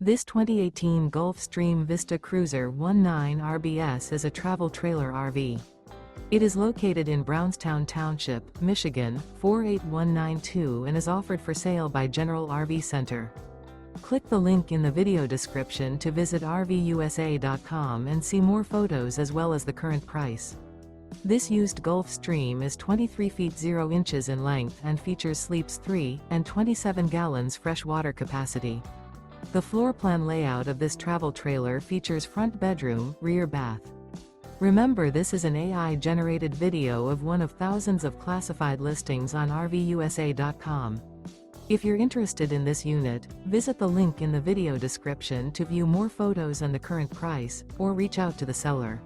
This 2018 Gulf Stream Vista Cruiser 19 RBS is a travel trailer RV. It is located in Brownstown Township, Michigan, 48192 and is offered for sale by General RV Center. Click the link in the video description to visit RVUSA.com and see more photos as well as the current price. This used Gulf Stream is 23 feet 0 inches in length and features sleeps 3 and 27 gallons fresh water capacity. The floor plan layout of this travel trailer features front bedroom, rear bath. Remember, this is an AI-generated video of one of thousands of classified listings on RVUSA.com. If you're interested in this unit, visit the link in the video description to view more photos and the current price, or reach out to the seller.